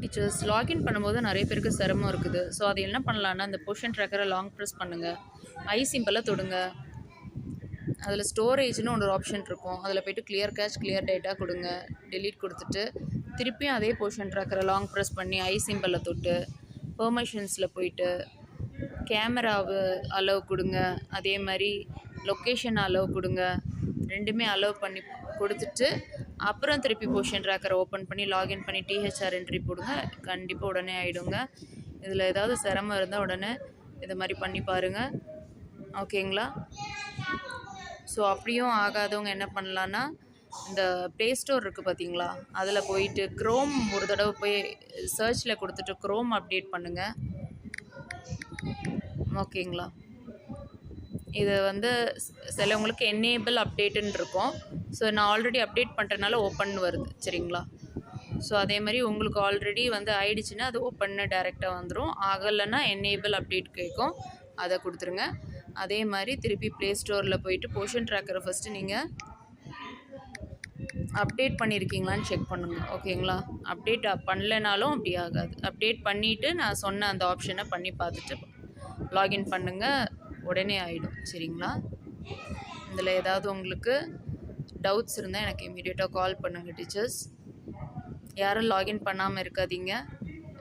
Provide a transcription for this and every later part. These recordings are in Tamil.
டீச்சர்ஸ் லாகின் பண்ணும்போது நிறைய பேருக்கு சிரமம் இருக்குது. ஸோ அது என்ன பண்ணலான்னா, அந்த பொசிஷன் ட்ராக்கரை லாங் ப்ரெஸ் பண்ணுங்கள். ஐ சிம்பிளை தொடுங்க. அதில் ஸ்டோரேஜ்னு ஒரு ஆப்ஷன் இருக்கும். அதில் போய்ட்டு கிளியர் கேஷ் கிளியர் டேட்டா கொடுங்க. டெலீட் கொடுத்துட்டு திருப்பியும் அதே பொசிஷன் ட்ராக்கரை லாங் ப்ரெஸ் பண்ணி ஐ சிம்பிளில் தொட்டு பெர்மிஷன்ஸில் போயிட்டு கேமராவு அலோவ் கொடுங்க. அதே மாதிரி லொக்கேஷன் அலோவ் கொடுங்க. ரெண்டுமே அலோவ் பண்ணி கொடுத்துட்டு அப்புறம் திருப்பி பொசிஷன் ட்ராக்கரை ஓப்பன் பண்ணி லாகின் பண்ணி டிஹெச்ஆர் என்ட்ரி போடுங்க. கண்டிப்பாக உடனே ஆகிடுங்க. இதில் ஏதாவது சிரமம் இருந்தால் உடனே இது மாதிரி பண்ணி பாருங்கள். ஓகேங்களா? ஸோ அப்படியும் ஆகாதவங்க என்ன பண்ணலான்னா, இந்த ப்ளே ஸ்டோர் இருக்குது பார்த்தீங்களா, அதில் போயிட்டு க்ரோம் ஒரு தடவை போய் சர்ச்சில் கொடுத்துட்டு க்ரோம் அப்டேட் பண்ணுங்கள். ஓகேங்களா? இது வந்து சிலவங்களுக்கு என்னேபிள் அப்டேட்டுன்னு இருக்கும். ஸோ நான் ஆல்ரெடி அப்டேட் பண்ணுறதுனால ஓப்பன் வருது. சரிங்களா? ஸோ அதே மாதிரி உங்களுக்கு ஆல்ரெடி வந்து ஆயிடுச்சுன்னா அது ஓப்பன்னு டேரெக்டாக வந்துடும். ஆகலைன்னா என்னேபிள் அப்டேட் கேட்கும், அதை கொடுத்துருங்க. அதே மாதிரி திருப்பி ப்ளே ஸ்டோரில் போயிட்டு பொசிஷன் ட்ராக்கரை ஃபஸ்ட்டு நீங்கள் அப்டேட் பண்ணியிருக்கீங்களான்னு செக் பண்ணுங்கள். ஓகேங்களா? அப்டேட் பண்ணலைனாலும் அப்படி ஆகாது. அப்டேட் பண்ணிவிட்டு நான் சொன்ன அந்த ஆப்ஷனை பண்ணி பார்த்துட்டு லாகின் பண்ணுங்கள். உடனே ஆகிடும். சரிங்களா? இதில் ஏதாவது உங்களுக்கு டவுட்ஸ் இருந்தால் எனக்கு இமீடியட்டாக கால் பண்ணுங்கள் டீச்சர்ஸ். யாரும் லாகின் பண்ணாமல் இருக்காதீங்க.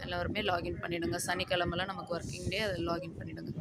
எல்லோருமே லாகின் பண்ணிவிடுங்க. சனிக்கிழமெல்லாம் நமக்கு ஒர்க்கிங் டே, அதில் லாகின் பண்ணிவிடுங்க.